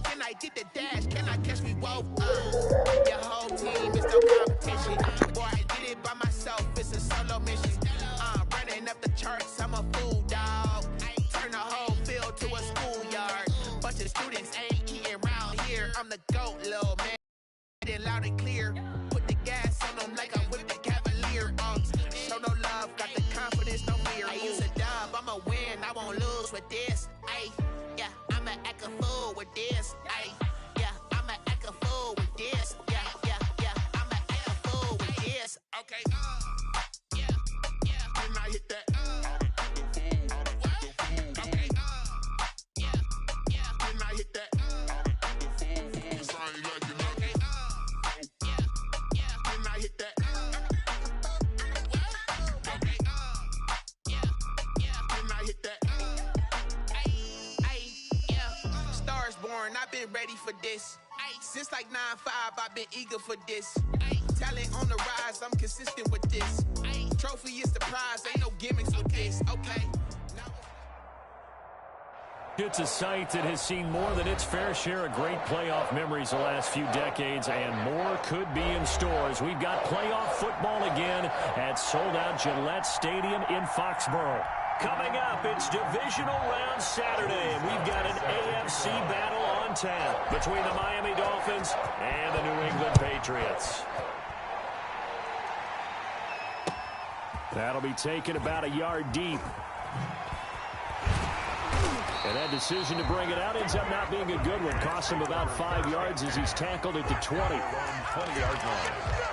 Can I get the dash? Can I catch me both? Your whole team is no competition. Boy, I did it by myself. It's a solo mission. Running up the charts, I'm a fool, dog. Turn the whole field to a schoolyard. Bunch of students ain't eating round here. I'm the GOAT, little man. Get it loud and clear. Put the gas on them like I'm with the Cavalier. Show no love, got the confidence, no fear. I use a dub, I'ma win, I won't lose with this. Ay, yeah, I'ma act a fool with this. Ay, yeah, I'ma act a fool with this. Yeah, yeah, yeah, I'ma act a fool with this. Okay, yeah, yeah, when I hit that. Okay, yeah, yeah, when I hit that. I've been ready for this. Since like 9-5, I've been eager for this. Talent on the rise, I'm consistent with this. Trophy is the prize, ain't no gimmicks with this. Okay. It's a site that has seen more than its fair share of great playoff memories the last few decades, and more could be in store as we've got playoff football again at sold-out Gillette Stadium in Foxborough. Coming up, it's Divisional Round Saturday, and we've got an AFC battle on tap between the Miami Dolphins and the New England Patriots. That'll be taken about a yard deep. And that decision to bring it out ends up not being a good one. Cost him about 5 yards as he's tackled at the 20. 20-yard line.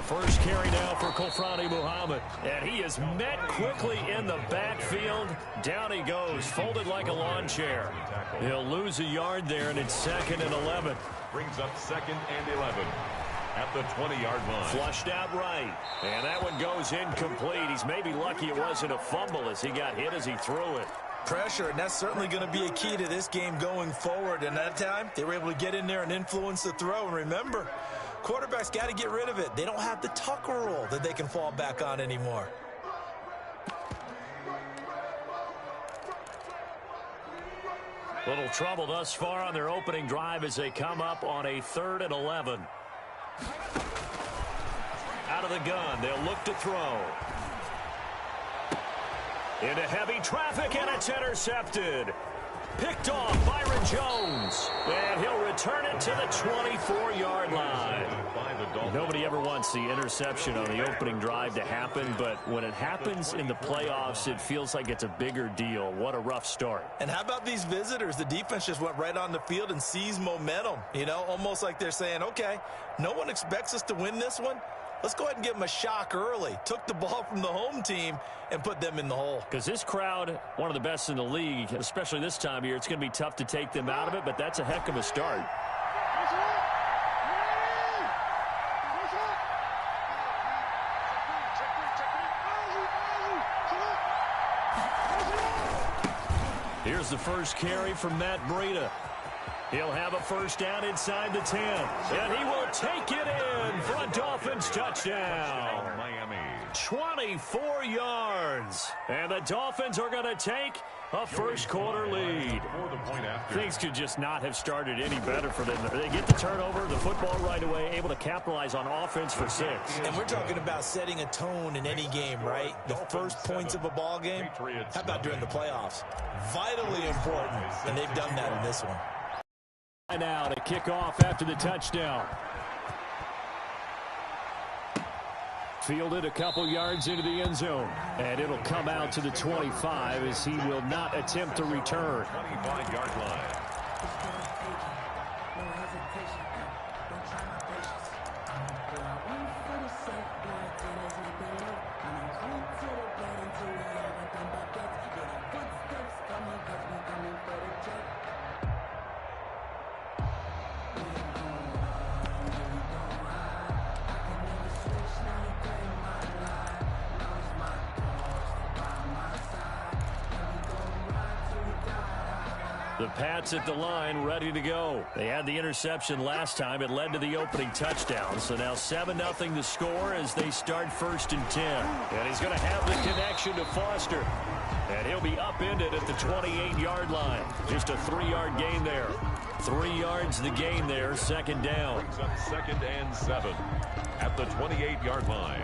First carry now for Kofrani Muhammad. And he is met quickly in the backfield. Down he goes, folded like a lawn chair. He'll lose a yard there, and it's 2nd and 11. Brings up 2nd and 11 at the 20-yard line. Flushed out right. And that one goes incomplete. He's maybe lucky it wasn't a fumble as he got hit as he threw it. Pressure, and that's certainly going to be a key to this game going forward. And that time, they were able to get in there and influence the throw. And remember, quarterbacks got to get rid of it. They don't have the Tucker rule that they can fall back on anymore. Little trouble thus far on their opening drive as they come up on a 3rd and 11. Out of the gun, they'll look to throw. Into heavy traffic, and it's intercepted. Picked off Byron Jones, and he'll return it to the 24-yard line. Nobody ever wants the interception on the opening drive to happen, but when it happens in the playoffs, it feels like it's a bigger deal. What a rough start. And how about these visitors? The defense just went right on the field and seized momentum, you know, almost like they're saying, okay, no one expects us to win this one. Let's go ahead and give them a shock early. Took the ball from the home team and put them in the hole. Because this crowd, one of the best in the league, especially this time of year, it's going to be tough to take them out of it, but that's a heck of a start. Here's the first carry from Matt Breida. He'll have a first down inside the 10. And he will take it in for a Dolphins touchdown. Miami. 24 yards. And the Dolphins are going to take a first-quarter lead. Things could just not have started any better for them. They get the turnover, the football right away, able to capitalize on offense for 6. And we're talking about setting a tone in any game, right? The first points of a ball game. How about during the playoffs? Vitally important, and they've done that in this one. Now to kick off after the touchdown. Fielded a couple yards into the end zone. And it'll come out to the 25 as he will not attempt to return. 25-yard line. The Pats at the line, ready to go. They had the interception last time. It led to the opening touchdown. So now 7-0 the score as they start 1st and 10. And he's going to have the connection to Foster. And he'll be upended at the 28-yard line. Just a 3-yard gain there. 3 yards the gain there, 2nd down. Brings up 2nd and 7 at the 28-yard line.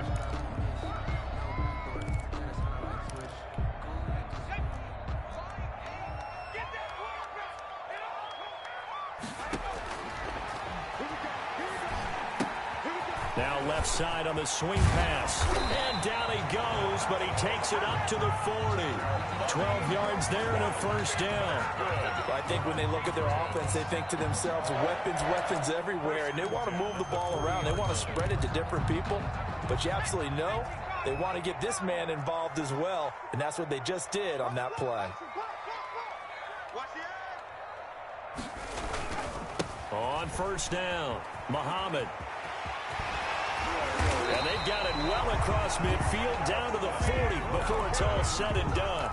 Now left side on the swing pass. And down he goes, but he takes it up to the 40. 12 yards there and a 1st down. I think when they look at their offense, they think to themselves, weapons everywhere, and they want to move the ball around. They want to spread it to different people, but you absolutely know they want to get this man involved as well, and that's what they just did on that play. On 1st down, Muhammad. And they've got it well across midfield down to the 40 before it's all said and done.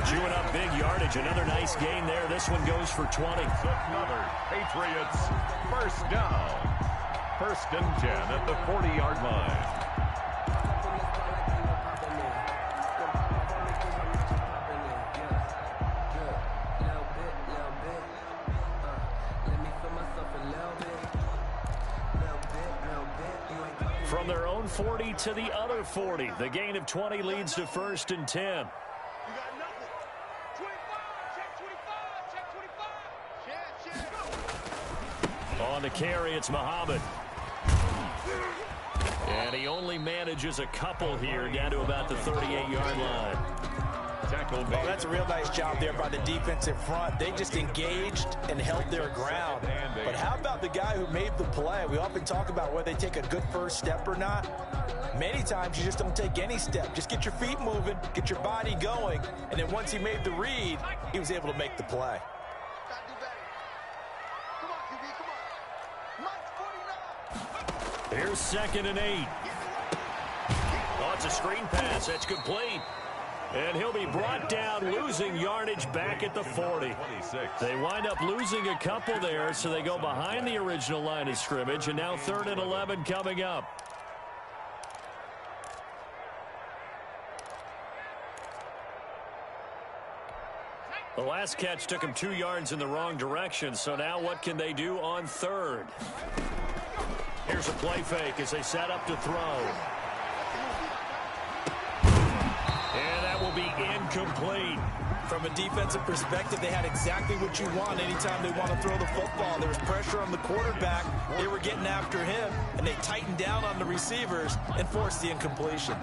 Chewing up big yardage. Another nice gain there. This one goes for 20. Another Patriots 1st down. 1st and 10 at the 40-yard line. From their own 40 to the other 40. The gain of 20 leads to 1st and 10. On the carry, it's Muhammad. And he only manages a couple here down to about the 38-yard line. Oh, that's a real nice job there by the defensive front. They just engaged and held their ground. But how about the guy who made the play? We often talk about whether they take a good first step or not. Many times you just don't take any step. Just get your feet moving, get your body going, and then once he made the read, he was able to make the play. Here's 2nd and 8. Oh, it's a screen pass. That's complete. And he'll be brought down, losing yardage back at the 40. They wind up losing a couple there, so they go behind the original line of scrimmage, and now 3rd and 11 coming up. The last catch took him 2 yards in the wrong direction, so now what can they do on 3rd? Here's a play fake as they set up to throw. And that will be incomplete. From a defensive perspective, they had exactly what you want anytime they want to throw the football. There was pressure on the quarterback. They were getting after him, and they tightened down on the receivers and forced the incompletion.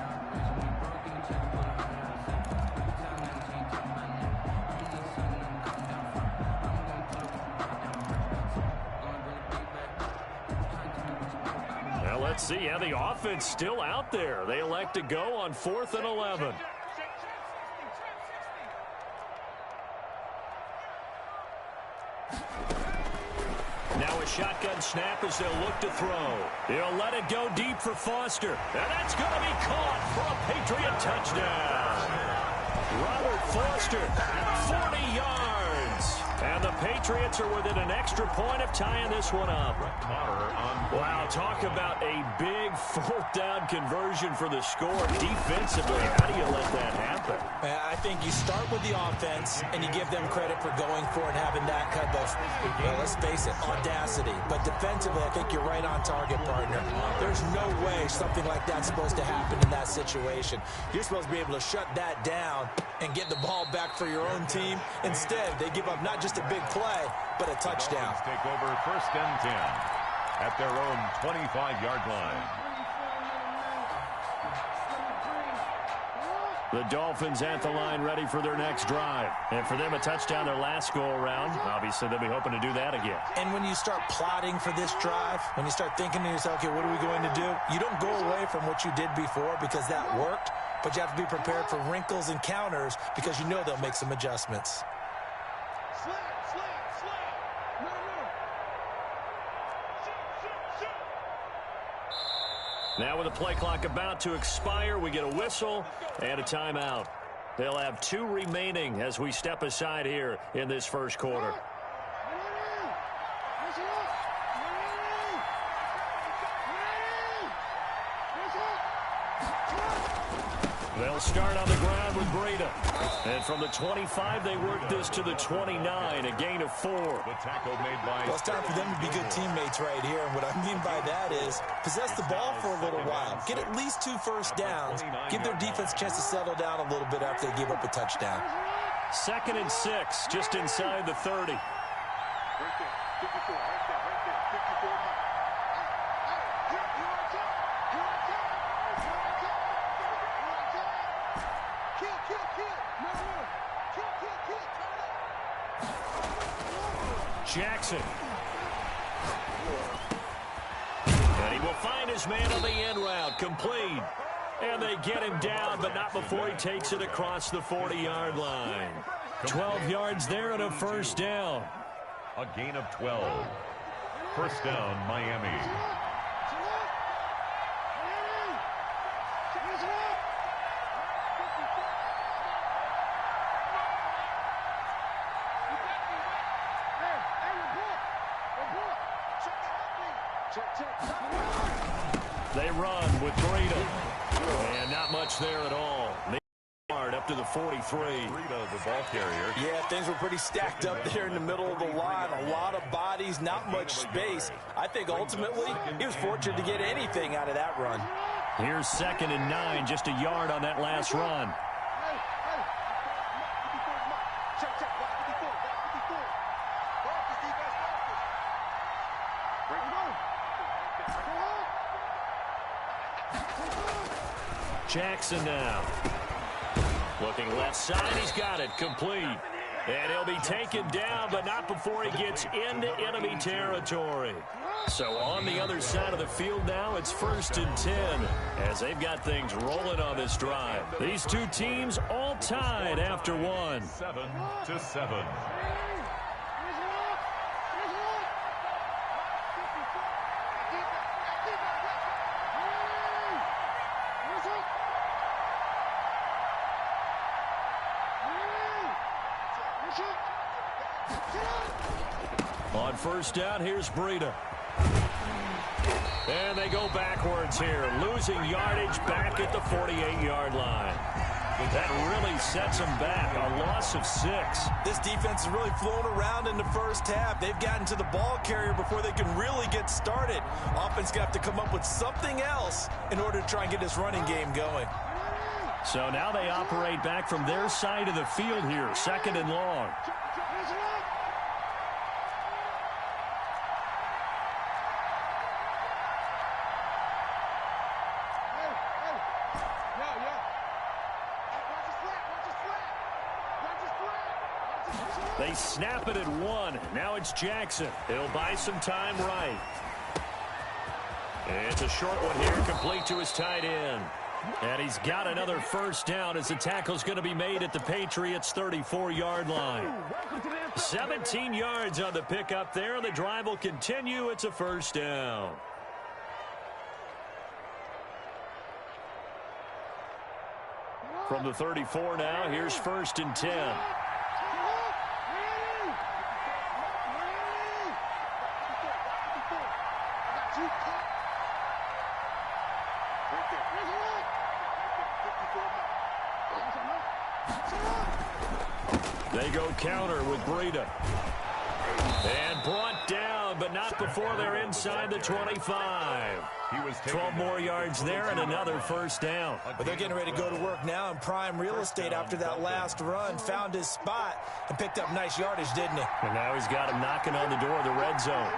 Well, let's see how the offense still out there. They elect to go on 4th and 11. Now a shotgun snap as they'll look to throw. He'll let it go deep for Foster. And that's going to be caught for a Patriot touchdown. Robert Foster, 40 yards. And the Patriots are within an extra point of tying this one up. Wow, talk about a big 4th down conversion for the score. Defensively, how do you let that happen? I think you start with the offense, and you give them credit for going for it and having that kind of, well, let's face it, audacity. But defensively, I think you're right on target, partner. There's no way something like that's supposed to happen in that situation. You're supposed to be able to shut that down and get the ball back for your own team. Instead, they give up not just a big play, but a touchdown. Take over 1st and 10 at their own 25-yard line. The Dolphins at the line ready for their next drive. And for them, a touchdown their last go-around. Obviously, they'll be hoping to do that again. And when you start plotting for this drive, when you start thinking to yourself, okay, what are we going to do? You don't go away from what you did before because that worked, but you have to be prepared for wrinkles and counters because you know they'll make some adjustments. Now with the play clock about to expire, we get a whistle and a timeout. They'll have 2 remaining as we step aside here in this first quarter. They'll start on the ground with Breda. And from the 25, they work this to the 29, a gain of 4. The tackle made by... Well, it's time for them to be good teammates right here. And what I mean by that is possess the ball for a little while. Get at least 2 first downs. Give their defense a chance to settle down a little bit after they give up a touchdown. 2nd and 6, just inside the 30. Jackson. And he will find his man on the end route, complete. And they get him down, but not before he takes it across the 40-yard line. 12 yards there and a first down. A gain of 12. First down, Miami. They run with Breda. And not much there at all. Up to the 43. Breda, the ball carrier. Yeah, things were pretty stacked up there in the middle of the line. A lot of bodies, not much space. I think ultimately he was fortunate to get anything out of that run. Here's 2nd and 9, just a yard on that last run. Jackson now. Looking left side, he's got it, complete. And he'll be taken down, but not before he gets into enemy territory. So on the other side of the field now, it's 1st and 10, as they've got things rolling on this drive. These 2 teams all tied after 1. 7-7. On first down, here's Breda. And they go backwards here, losing yardage back at the 48-yard line. That really sets them back, a loss of 6. This defense is really flown around in the first half. They've gotten to the ball carrier before they can really get started. Offense got to come up with something else in order to try and get this running game going. So now they operate back from their side of the field here, 2nd and long. They snap it at 1. Now it's Jackson. He'll buy some time right. It's a short one here, complete to his tight end. And he's got another first down as the tackle's going to be made at the Patriots' 34-yard line. 17 yards on the pickup there. The drive will continue. It's a first down. From the 34 now, here's 1st and 10. They go counter with Breda. And brought down, but not before they're inside the 25. 12 more yards there and another first down. But they're getting ready to go to work now in prime real estate after that last run. Found his spot and picked up nice yardage, didn't he? And now he's got him knocking on the door of the red zone.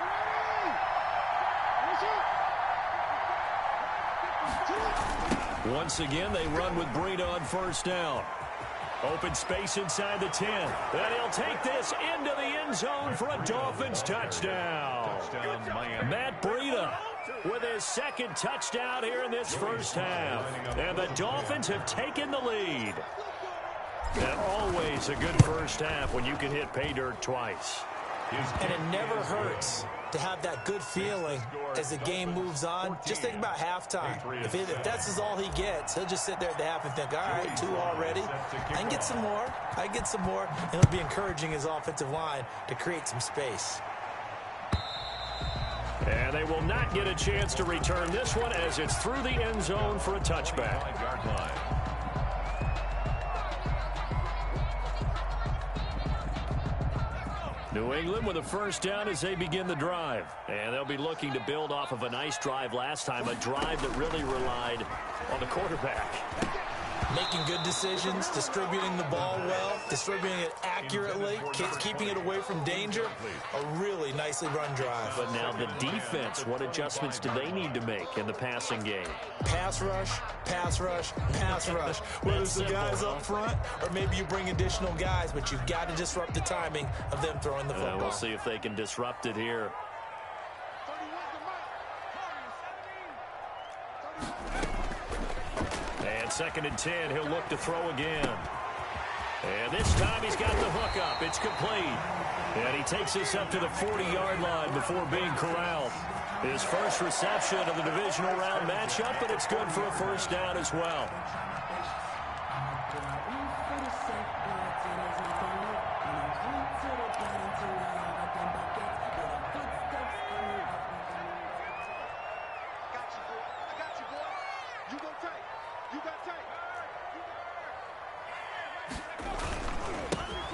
Once again, they run with Breda on first down. Open space inside the 10. And he'll take this into the end zone for a Dolphins touchdown. Matt Breda with his 2nd touchdown here in this first half. And the Dolphins have taken the lead. And always a good first half when you can hit pay dirt twice. And it never hurts to have that good feeling as the game moves on. Just think about halftime. If that's all he gets, he'll just sit there at the half and think, all right, 2 already. I can get some more. And he'll be encouraging his offensive line to create some space. And they will not get a chance to return this one as it's through the end zone for a touchback. New England with a first down as they begin the drive. And they'll be looking to build off of a nice drive last time, a drive that really relied on the quarterback. Making good decisions, distributing the ball well, distributing it accurately, keeping it away from danger. A really nicely run drive. But now the defense, what adjustments do they need to make in the passing game? Pass rush, pass rush, pass rush. Whether it's the guys up front or maybe you bring additional guys, but you've got to disrupt the timing of them throwing the football. We'll see if they can disrupt it here. And 2nd and 10, he'll look to throw again. And this time he's got the hook up. It's complete. And he takes this up to the 40-yard line before being corralled. His first reception of the divisional round matchup, but it's good for a first down as well.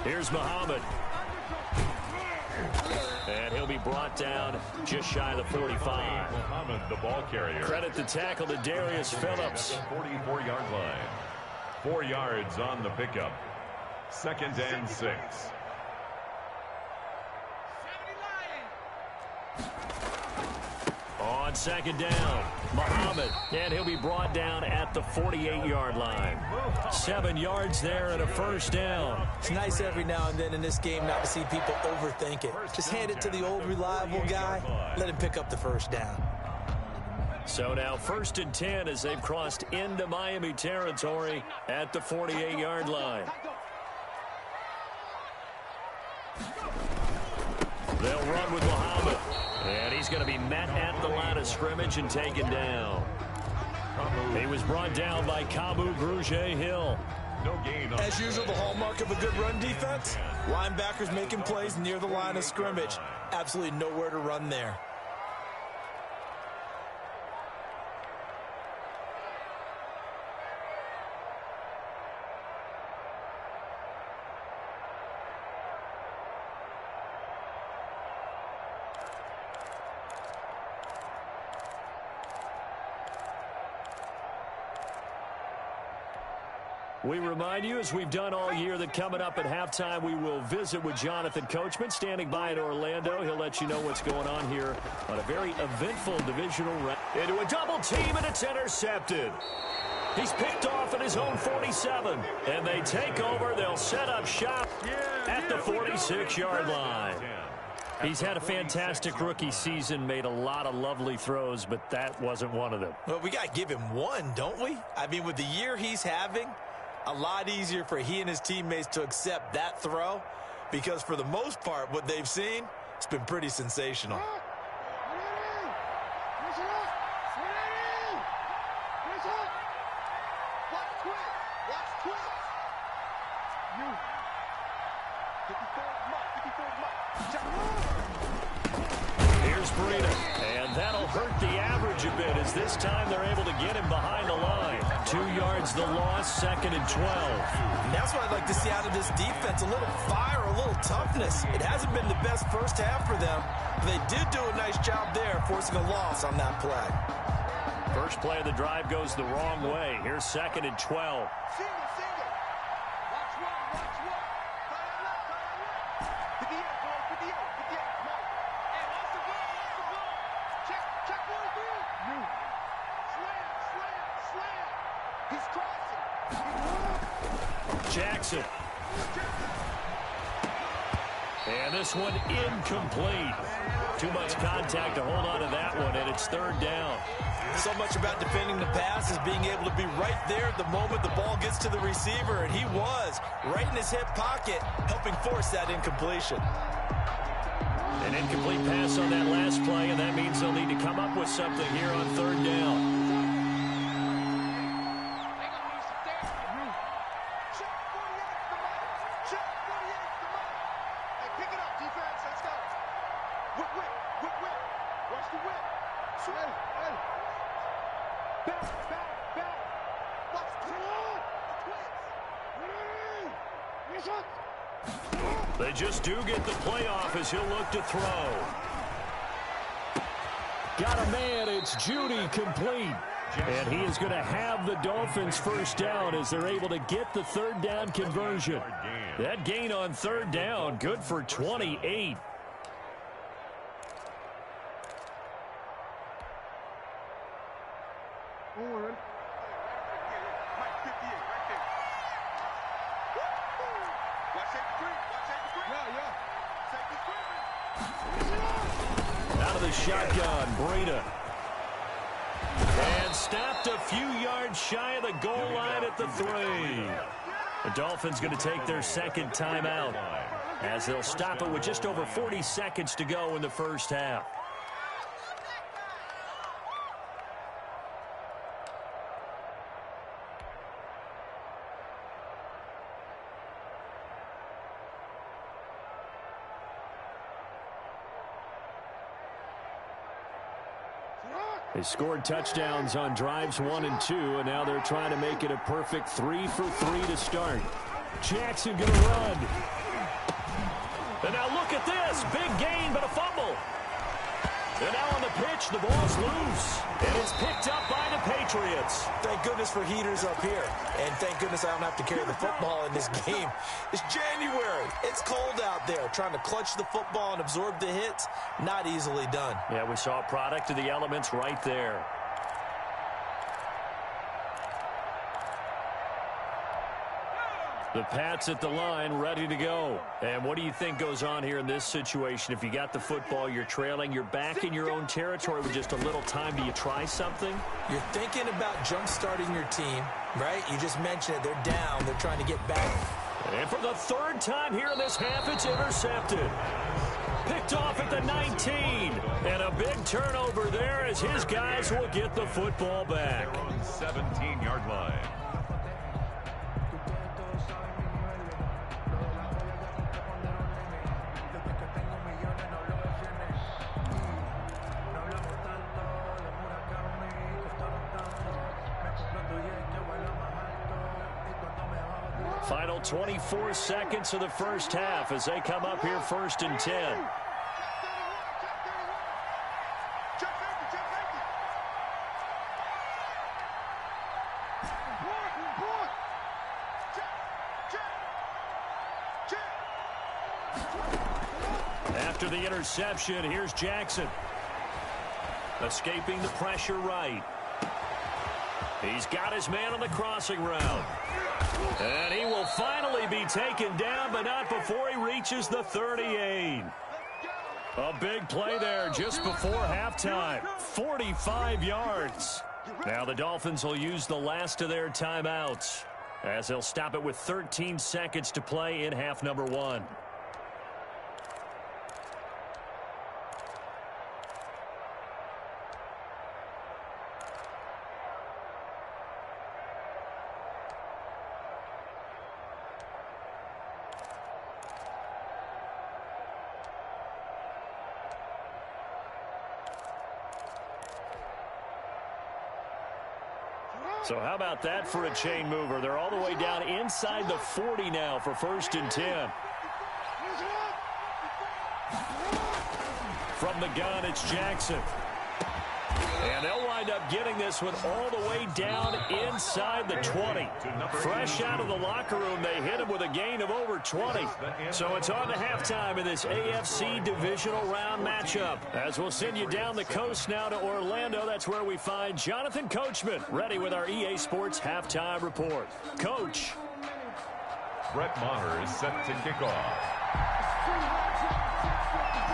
Here's Muhammad. And he'll be brought down just shy of the 45. Muhammad, the ball carrier. Credit the tackle to Darius Phillips. 44-yard line. 4 yards on the pickup. 2nd and 6. On 2nd down, Muhammad, and he'll be brought down at the 48-yard line. 7 yards there and a first down. It's nice every now and then in this game not to see people overthink it. Just hand it to the old reliable guy, let him pick up the first down. So now 1st and 10 as they've crossed into Miami territory at the 48-yard line. They'll run with Muhammad. And he's going to be met at the line of scrimmage and taken down. He was brought down by Kamu Grugier-Hill. No gain. As usual, the hallmark of a good run defense, linebackers making plays near the line of scrimmage. Absolutely nowhere to run there. We remind you, as we've done all year, that coming up at halftime, we will visit with Jonathan Coachman, standing by in Orlando. He'll let you know what's going on here on a very eventful divisional round. Into a double team, and it's intercepted. He's picked off at his own 47, and they take over. They'll set up shop at the 46-yard line. He's had a fantastic rookie season, made a lot of lovely throws, but that wasn't one of them. Well, we got to give him one, don't we? I mean, with the year he's having, a lot easier for he and his teammates to accept that throw, because for the most part, what they've seen, it's been pretty sensational. Here's Breida, and that'll hurt the average a bit as this time they're able to get him behind the line. 2 yards the loss, 2nd and 12. And that's what I'd like to see out of this defense, a little fire, a little toughness. It hasn't been the best first half for them, but they did do a nice job there forcing a loss on that play. First play of the drive goes the wrong way. Here's 2nd and 12. Jackson. And this one incomplete. Too much contact to hold on to that one, and it's 3rd down. So much about defending the pass is being able to be right there at the moment the ball gets to the receiver, and he was right in his hip pocket, helping force that incompletion. An incomplete pass on that last play, and that means they'll need to come up with something here on third down. They just do get the playoff as he'll look to throw. Got a man, it's Judy, complete. And he is going to have the Dolphins first down as they're able to get the third down conversion. That gain on third down, good for 28. Out of the shotgun, Breida. And stopped a few yards shy of the goal line at the 3. The Dolphins going to take their second timeout as they'll stop it with just over 40 seconds to go in the first half. They scored touchdowns on drives 1 and 2, and now they're trying to make it a perfect 3 for 3 to start. Jackson going to run. And now look at this. Big gain, but a fumble. And now on the pitch, the ball's loose. And it's picked up by the Patriots. Thank goodness for heaters up here. And thank goodness I don't have to carry the football in this game. It's January. It's cold out there. Trying to clutch the football and absorb the hits, not easily done. Yeah, we saw a product of the elements right there. The Pats at the line, ready to go. And what do you think goes on here in this situation? If you got the football, you're trailing, you're back in your own territory with just a little time. Do you try something? You're thinking about jump-starting your team, right? You just mentioned it. They're down. They're trying to get back. And for the third time here in this half, it's intercepted. Picked off at the 19. And a big turnover there as his guys will get the football back. 17-yard line. Final 24 seconds of the first half as they come up here 1st and 10. After the interception, here's Jackson. Escaping the pressure right. He's got his man on the crossing route. And he will finally be taken down, but not before he reaches the 38. A big play there just before halftime. 45 yards. Now the Dolphins will use the last of their timeouts as they'll stop it with 13 seconds to play in half number 1. So how about that for a chain mover? They're all the way down inside the 40 now for 1st and 10. From the gun, it's Jackson. And they'll wind up getting this one all the way down inside the 20. Fresh out of the locker room, they hit him with a gain of over 20. So it's on to halftime in this AFC divisional round matchup. As we'll send you down the coast now to Orlando, that's where we find Jonathan Coachman, ready with our EA Sports halftime report. Coach. Brett Maher is set to kick off.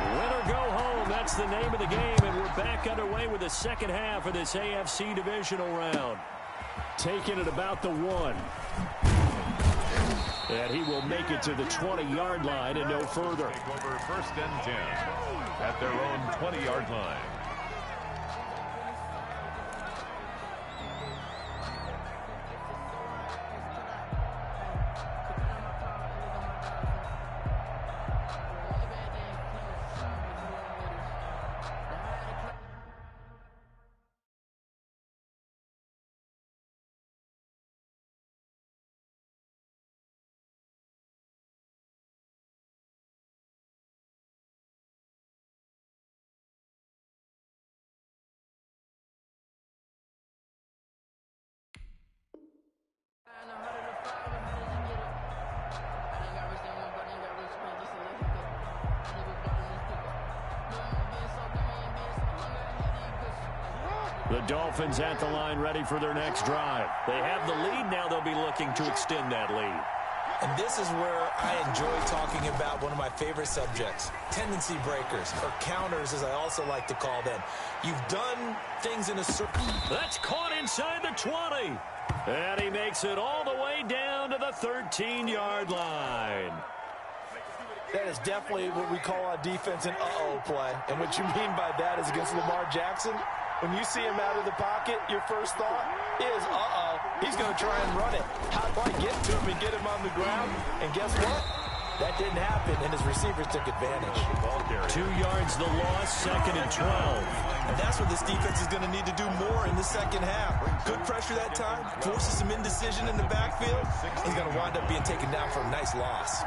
Win or go home, that's the name of the game, and we're back underway with the second half of this AFC divisional round. Taking it about the 1. And he will make it to the 20-yard line and no further. Take over 1st and 10 at their own 20-yard line. The Dolphins at the line ready for their next drive. They have the lead. Now they'll be looking to extend that lead. And this is where I enjoy talking about one of my favorite subjects, tendency breakers, or counters as I also like to call them. You've done things in a circle. That's caught inside the 20. And he makes it all the way down to the 13-yard line. That is definitely what we call on defense an uh-oh play. And what you mean by that is against Lamar Jackson, when you see him out of the pocket, your first thought is, uh-oh, he's going to try and run it. How do I get to him and get him on the ground? And guess what? That didn't happen, and his receivers took advantage. 2 yards the loss, 2nd and 12. And that's what this defense is going to need to do more in the second half. Good pressure that time, forces some indecision in the backfield. He's going to wind up being taken down for a nice loss.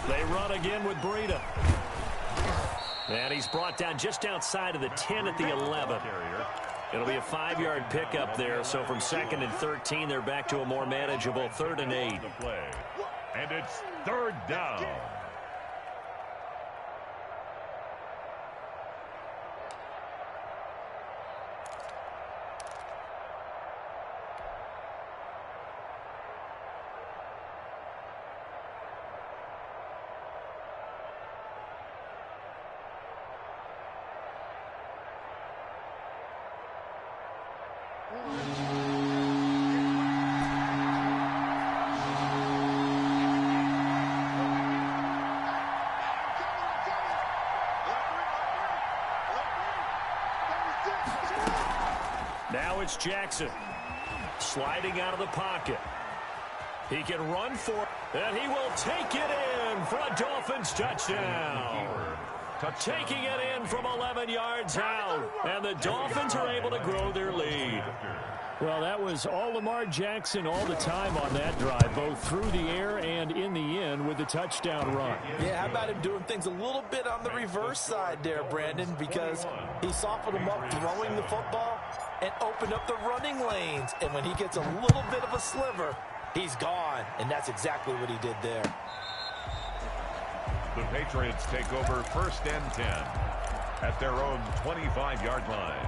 They run again with Breida. And he's brought down just outside of the 10 at the 11. It'll be a 5-yard pickup there. So from 2nd and 13, they're back to a more manageable 3rd and 8. And it's 3rd down. Now it's Jackson sliding out of the pocket. He can run for it, and he will take it in for a Dolphins touchdown. Taking it in from 11 yards out, and the Dolphins are able to grow their lead. Well, that was all Lamar Jackson all the time on that drive, both through the air and in the end with the touchdown run. Yeah, how about him doing things a little bit on the reverse side there, Brandon, because he softened him up throwing the football and opened up the running lanes. And when he gets a little bit of a sliver, he's gone. And that's exactly what he did there. The Patriots take over 1st and 10 at their own 25-yard line.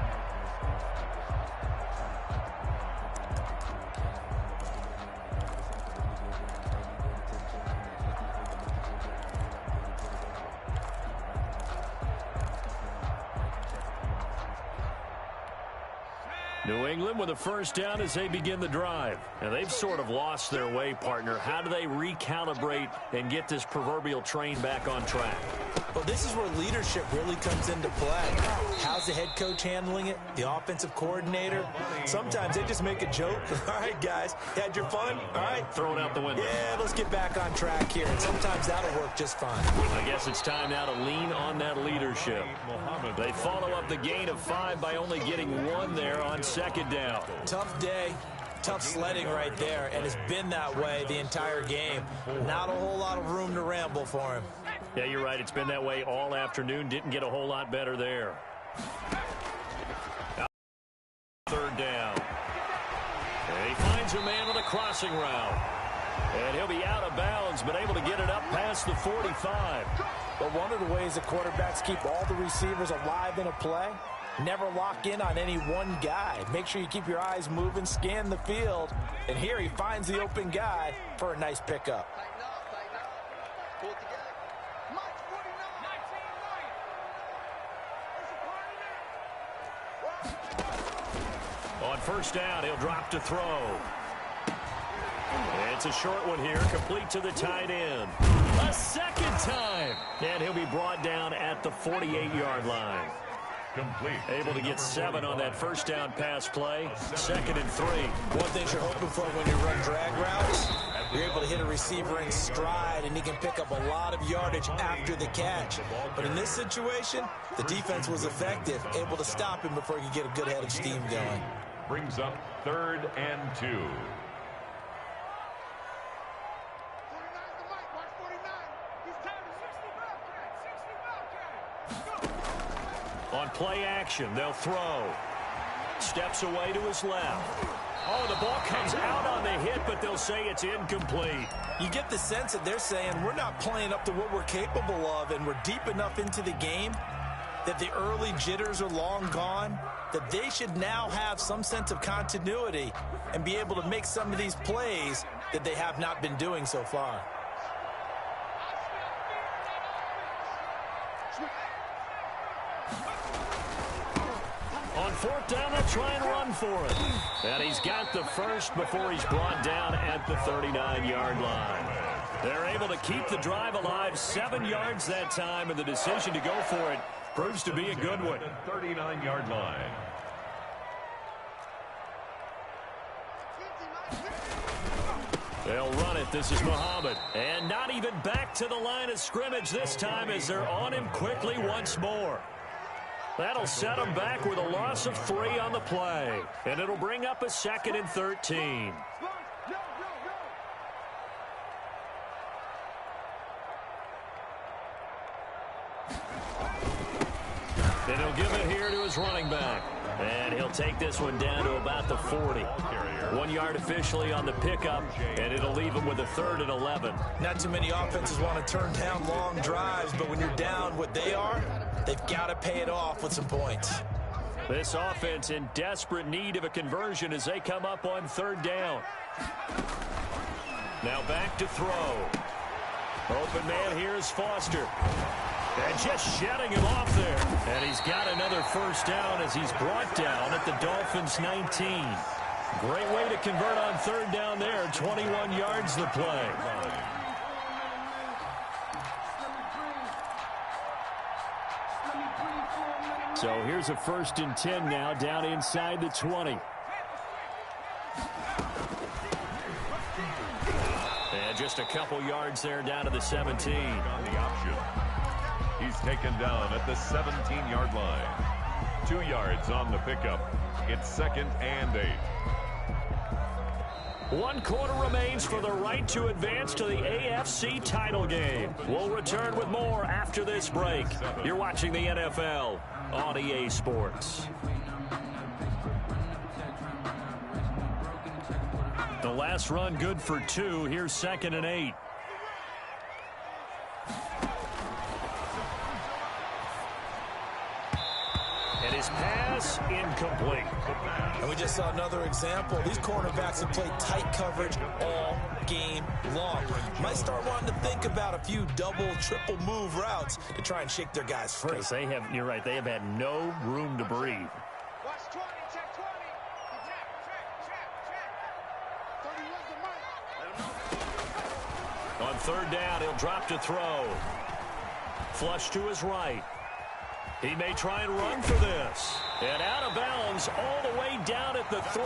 New England with a first down as they begin the drive. And they've sort of lost their way, partner. How do they recalibrate and get this proverbial train back on track? Well, this is where leadership really comes into play. How's the head coach handling it? The offensive coordinator? Sometimes they just make a joke. All right, guys, had your fun? All right. Throw it out the window. Yeah, let's get back on track here. And sometimes that'll work just fine. I guess it's time now to lean on that leadership. They follow up the gain of 5 by only getting 1 there on 2nd down. Tough day. Tough sledding right there, and it's been that way the entire game. Not a whole lot of room to ramble for him. Yeah, you're right. It's been that way all afternoon. Didn't get a whole lot better there. 3rd down. And he finds a man on the crossing route. And he'll be out of bounds, but able to get it up past the 45. But one of the ways that quarterbacks keep all the receivers alive in a play, never lock in on any one guy. Make sure you keep your eyes moving, scan the field. And here he finds the open guy for a nice pickup. On first down, he'll drop to throw. It's a short one here, complete to the tight end. A second time. And he'll be brought down at the 48-yard line. Complete. Able to get 7 on that first down pass play. 2nd and 3. One thing you're hoping for when you run drag routes, you're able to hit a receiver in stride, and he can pick up a lot of yardage after the catch. But in this situation, the defense was effective, able to stop him before he could get a good head of steam going. Brings up 3rd and 2. On play action, they'll throw. Steps away to his left. Oh, the ball comes out on the hit, but they'll say it's incomplete. You get the sense that they're saying we're not playing up to what we're capable of, and we're deep enough into the game that the early jitters are long gone, that they should now have some sense of continuity and be able to make some of these plays that they have not been doing so far. On 4th down, they'll try and run for it. And he's got the first before he's brought down at the 39-yard line. They're able to keep the drive alive, 7 yards that time, and the decision to go for it proves to be a good one. 39-yard line. They'll run it. This is Muhammad. And not even back to the line of scrimmage this time as they're on him quickly once more. That'll set him back with a loss of 3 on the play. And it'll bring up a 2nd and 13. And he'll give it here to his running back. And he'll take this one down to about the 40. 1 yard officially on the pickup, and it'll leave him with a 3rd and 11. Not too many offenses want to turn down long drives, but when you're down what they are, they've got to pay it off with some points. This offense in desperate need of a conversion as they come up on 3rd down. Now back to throw. Open man here is Foster. And just shedding him off there. And he's got another first down as he's brought down at the Dolphins' 19. Great way to convert on 3rd down there. 21 yards the play. So here's a 1st and 10 now down inside the 20. And just a couple yards there down to the 17. On the option. He's taken down at the 17-yard line. 2 yards on the pickup. It's 2nd and 8. 1 quarter remains for the right to advance to the AFC title game. We'll return with more after this break. You're watching the NFL on EA Sports. The last run good for 2. Here's 2nd and 8. And his pass incomplete. And we just saw another example. These cornerbacks have played tight coverage all game long. Might start wanting to think about a few double, triple move routes to try and shake their guys free. Because they have, you're right, they have had no room to breathe. Watch 20, check 20. Check. On 3rd down, he'll drop to throw. Flush to his right. He may try and run for this. And out of bounds all the way down at the 3.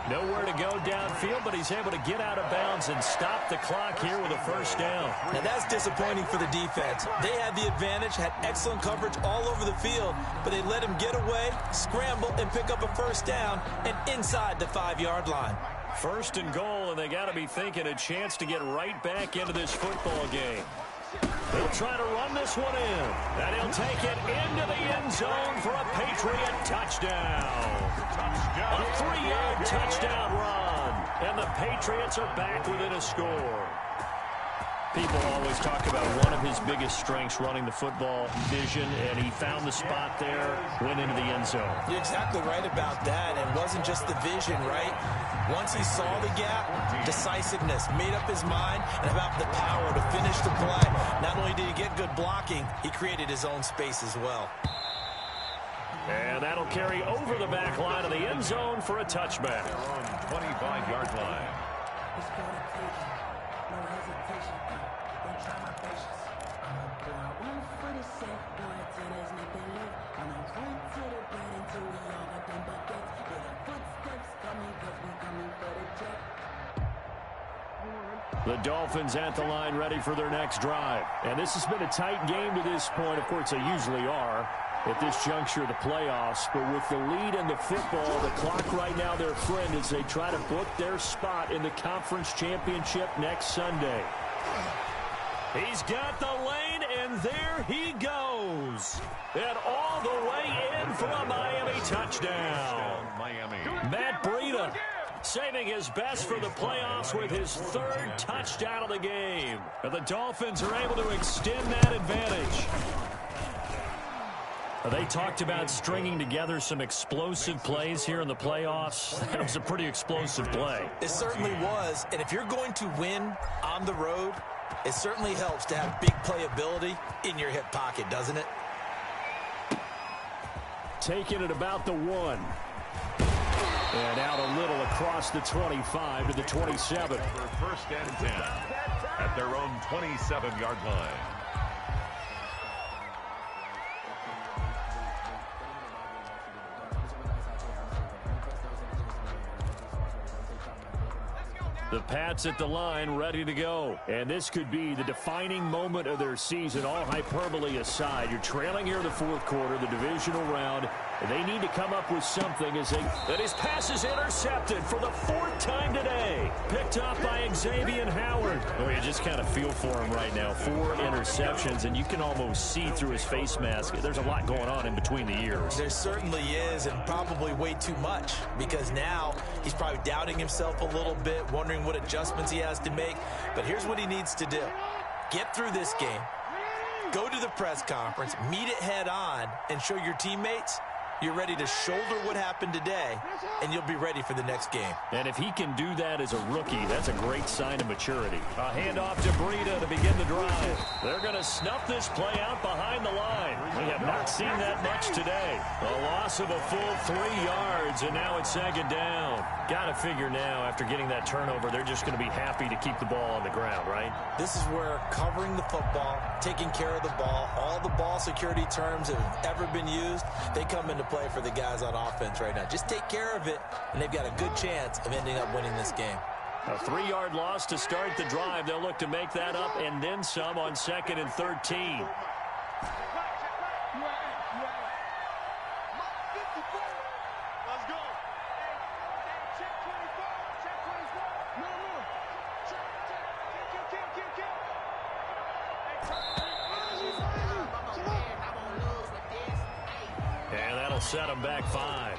Nowhere to go downfield, but he's able to get out of bounds and stop the clock here with a first down. Now that's disappointing for the defense. They had the advantage, had excellent coverage all over the field, but they let him get away, scramble, and pick up a first down and inside the 5-yard line. 1st and goal, and they got to be thinking a chance to get right back into this football game. They'll try to run this one in. And he'll take it into the end zone for a Patriot touchdown. A 3-yard touchdown run. And the Patriots are back within a score. People always talk about one of his biggest strengths running the football, vision, and he found the spot there, went into the end zone. You're exactly right about that. It wasn't just the vision, right? Once he saw the gap, decisiveness, made up his mind, and about the power to finish the play. Not only did he get good blocking, he created his own space as well. And that'll carry over the back line of the end zone for a touchback. Their own 25-yard line. The Dolphins at the line ready for their next drive. And this has been a tight game to this point. Of course, they usually are at this juncture of the playoffs. But with the lead in the football, the clock right now their friend as they try to book their spot in the conference championship next Sunday. He's got the lane, and there he goes. And all the way in for a Miami touchdown. Miami. Matt Breida saving his best for the playoffs with his third touchdown of the game. And the Dolphins are able to extend that advantage. They talked about stringing together some explosive plays here in the playoffs. That was a pretty explosive play. It certainly was. And if you're going to win on the road, it certainly helps to have big playability in your hip pocket, doesn't it? Taking it about the 1. And out a little across the 25 to the 27. For first and 10 at their own 27-yard line. The Pats at the line ready to go. And this could be the defining moment of their season, all hyperbole aside. You're trailing here in the fourth quarter, the divisional round. And they need to come up with something as that his pass is intercepted for the 4th time today. Picked up by Xavier Howard. Oh, you just kind of feel for him right now. 4 interceptions, and you can almost see through his face mask. There's a lot going on in between the ears. There certainly is, and probably way too much, because now he's probably doubting himself a little bit, wondering what adjustments he has to make. But here's what he needs to do. Get through this game, go to the press conference, meet it head on, and show your teammates you're ready to shoulder what happened today, and you'll be ready for the next game. And if he can do that as a rookie, that's a great sign of maturity. A handoff to Breida to begin the drive. They're going to snuff this play out behind the line. We have not seen that much today. A loss of a full 3 yards, and now it's 2nd down. Got to figure now, after getting that turnover, they're just going to be happy to keep the ball on the ground, right? This is where covering the football, taking care of the ball, all the ball security terms that have ever been used, they come into play for the guys on offense right now. Just take care of it, and they've got a good chance of ending up winning this game. A 3-yard loss to start the drive. They'll look to make that up and then some on 2nd and 13. Set him back 5.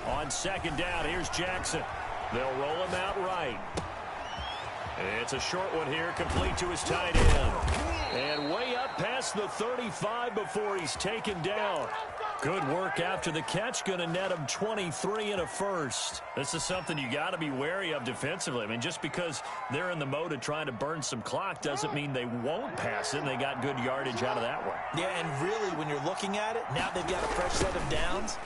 On 2nd down, here's Jackson. They'll roll him out right. It's a short one here, complete to his tight end. And way up past the 35 before he's taken down. Good work after the catch. Going to net him 23 and a first. This is something you got to be wary of defensively. I mean, just because they're in the mode of trying to burn some clock doesn't mean they won't pass it. And they got good yardage out of that one. Yeah, and really, when you're looking at it, now they've got a fresh set of downs.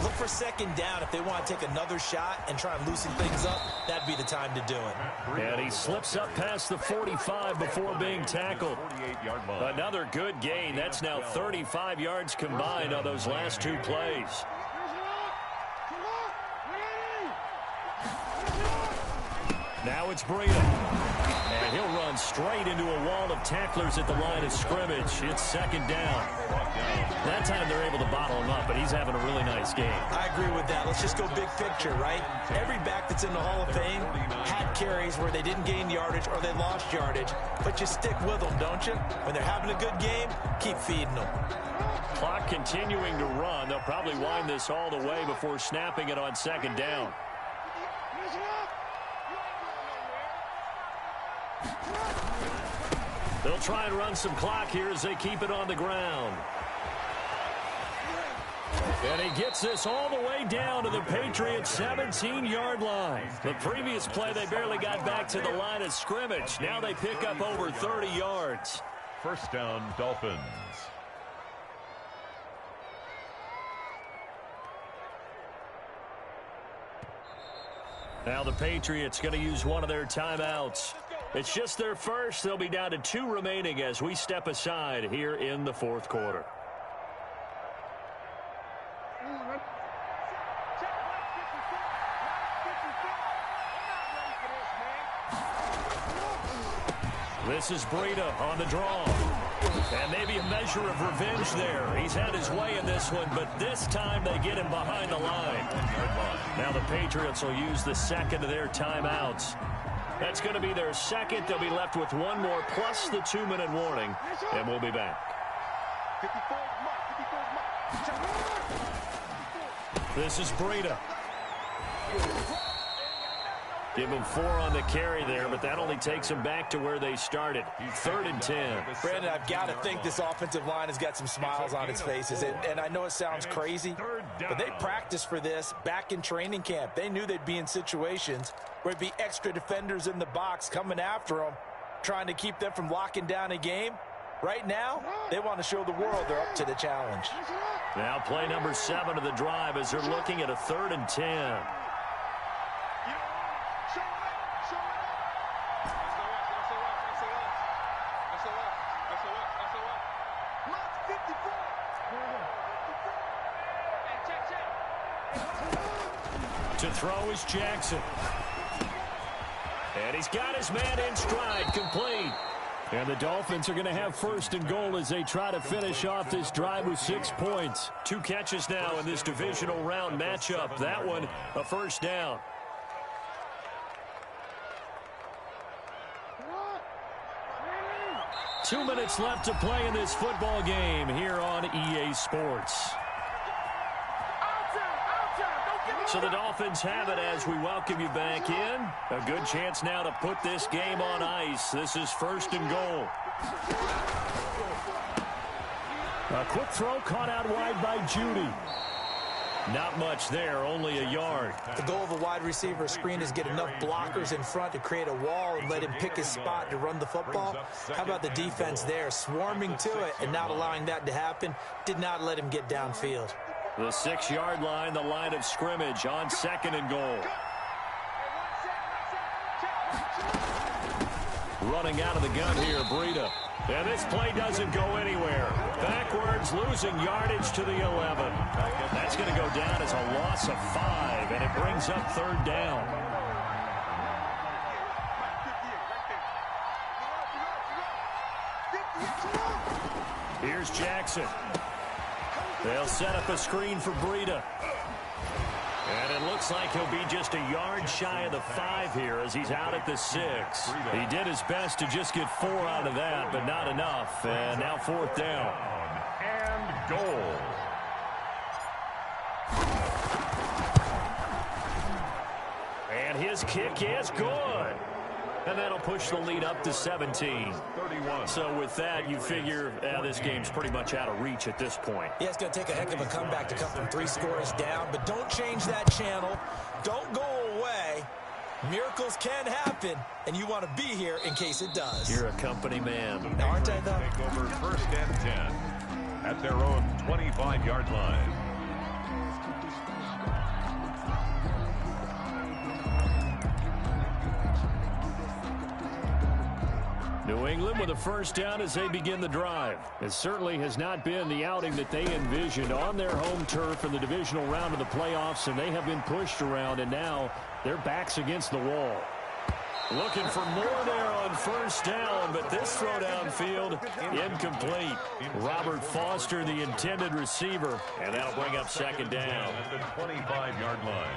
Look for 2nd down. If they want to take another shot and try and loosen things up, that'd be the time to do it. And he slips up past the 45 before being tackled. Another good gain. That's now 35 yards combined on those last 2 plays. Now it's Breida. And he'll run straight into a wall of tacklers at the line of scrimmage. It's second down. That time they're able to bottle him up, but he's having a really nice game. I agree with that. Let's just go big picture, right? Every back that's in the Hall of Fame had carries where they didn't gain yardage or they lost yardage, but you stick with them, don't you? When they're having a good game, keep feeding them. Clock continuing to run. They'll probably wind this all the way before snapping it on second down. They'll try and run some clock here as they keep it on the ground. And he gets this all the way down to the Patriots' 17-yard line. The previous play, they barely got back to the line of scrimmage. Now they pick up over 30 yards. First down, Dolphins. Now the Patriots going to use one of their timeouts. It's just their first. They'll be down to 2 remaining as we step aside here in the fourth quarter. This is Breida on the draw. And maybe a measure of revenge there. He's had his way in this one, but this time they get him behind the line. Now the Patriots will use the second of their timeouts. That's going to be their second. They'll be left with one more plus the 2-minute warning, and we'll be back. This is Breida. Give him 4 on the carry there, but that only takes him back to where they started. 3rd and 10. Brandon, I've got to think this offensive line has got some smiles on its faces. And I know it sounds crazy, but they practiced for this back in training camp. They knew they'd be in situations where it'd be extra defenders in the box coming after them, trying to keep them from locking down a game. Right now, they want to show the world they're up to the challenge. Now play number 7 of the drive as they're looking at a 3rd and 10. To throw is Jackson. And he's got his man in stride, complete. And the Dolphins are going to have 1st and goal as they try to finish off this drive with 6 points. 2 catches now in this divisional round matchup. That one, a 1st down. Two minutes left to play in this football game here on EA Sports. So the Dolphins have it as we welcome you back in. A good chance now to put this game on ice. This is 1st and goal. A quick throw caught out wide by Judy. Not much there, only a yard. The goal of a wide receiver screen is get enough blockers in front to create a wall and let him pick his spot to run the football. How about the defense there, swarming to it and not allowing that to happen? Did not let him get downfield. The 6-yard line, the line of scrimmage on 2nd and goal. Running out of the gun here, Breida. And this play doesn't go anywhere. Backwards, losing yardage to the 11. That's going to go down as a loss of 5, and it brings up 3rd down. Here's Jackson. They'll set up a screen for Breida. And it looks like he'll be just a yard shy of the 5 here as he's out at the 6. He did his best to just get 4 out of that, but not enough. And now 4th down. And goal. And his kick is good. And that'll push the lead up to 17. 31. So with that, you figure this game's pretty much out of reach at this point. Yeah, it's going to take a heck of a comeback to come from 3 scores down, but don't change that channel. Don't go away. Miracles can happen, and you want to be here in case it does. You're a company man. Now, aren't I, though? Take over 1st and 10 at their own 25-yard line. New England with a 1st down as they begin the drive. It certainly has not been the outing that they envisioned on their home turf in the divisional round of the playoffs, and they have been pushed around, and now their backs against the wall. Looking for more there on first down, but this throw downfield, incomplete. Robert Foster, the intended receiver, and that'll bring up second down. At the 25-yard line.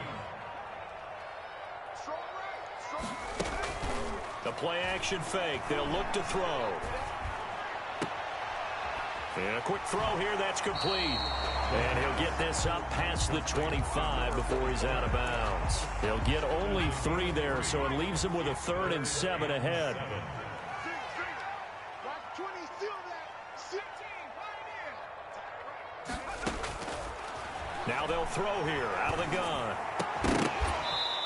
The play-action fake. They'll look to throw. And a quick throw here. That's complete. And he'll get this up past the 25 before he's out of bounds. He'll get only 3 there, so it leaves him with a 3rd and 7 ahead. Now they'll throw here out of the gun.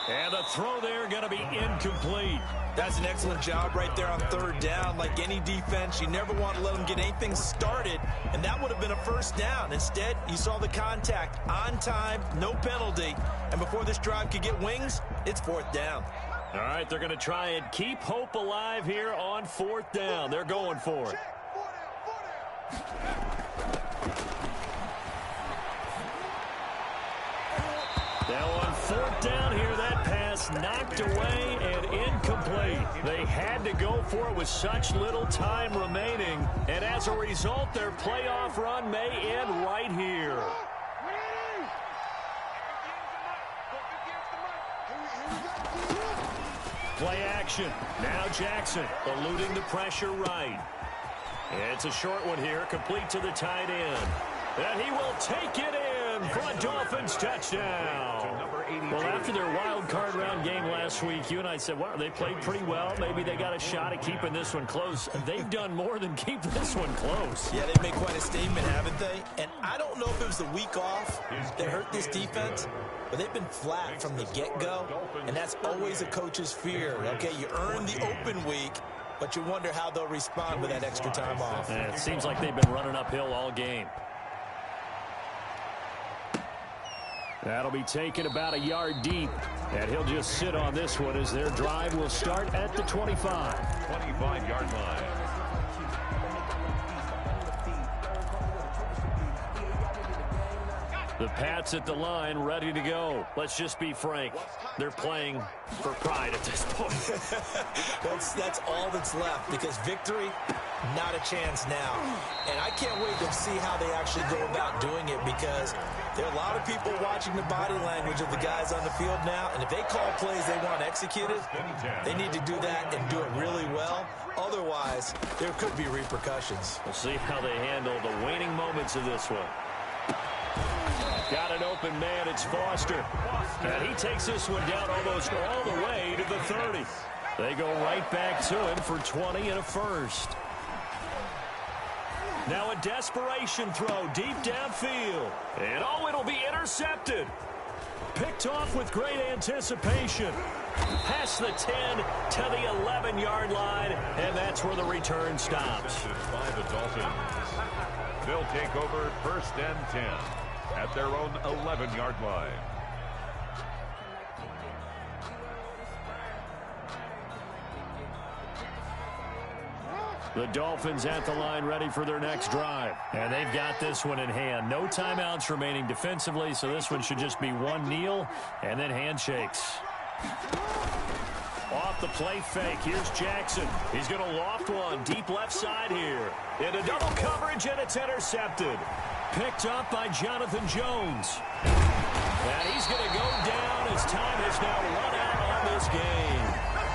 And the throw there going to be incomplete. That's an excellent job right there on 3rd down. Like any defense, you never want to let them get anything started, and that would have been a first down. Instead, you saw the contact on time, no penalty, and before this drive could get wings, it's 4th down. All right, they're going to try and keep hope alive here on 4th down. They're going for it. Now on 4th down here, that pass knocked away and incomplete. They had to go for it with such little time remaining, and as a result, their playoff run may end right here. Play action. Now Jackson eluding the pressure right. It's a short one here, complete to the tight end. And he will take it in for a Dolphins touchdown. Well, after their wild card round game last week, you and I said, well, they played pretty well. Maybe they got a shot at keeping this one close. They've done more than keep this one close. Yeah, they've made quite a statement, haven't they? And I don't know if it was the week off that hurt this defense, but they've been flat from the get-go, and that's always a coach's fear. Okay, you earn the open week, but you wonder how they'll respond with that extra time off. And it seems like they've been running uphill all game. That'll be taken about a yard deep, and he'll just sit on this one as their drive will start at the 25. 25-yard line. The Pats at the line, ready to go. Let's just be frank. They're playing for pride at this point. That's all that's left, because victory, not a chance now. And I can't wait to see how they actually go about doing it, because there are a lot of people watching the body language of the guys on the field now, and if they call plays they want executed, they need to do that and do it really well. Otherwise, there could be repercussions. We'll see how they handle the waning moments of this one. Got an open man, it's Foster. And he takes this one down almost all the way to the 30. They go right back to him for 20 and a first. Now a desperation throw deep downfield. And oh, it'll be intercepted. Picked off with great anticipation. Past the 10 to the 11-yard line, and that's where the return stops. By the Dolphins. They'll take over 1st and 10 at their own 11-yard line. The Dolphins at the line ready for their next drive. And they've got this one in hand. No timeouts remaining defensively, so this one should just be one kneel and then handshakes. Off the play fake, here's Jackson. He's going to loft one deep left side here. Into double coverage, and it's intercepted. Picked up by Jonathan Jones. And he's going to go down as time has now run out on this game.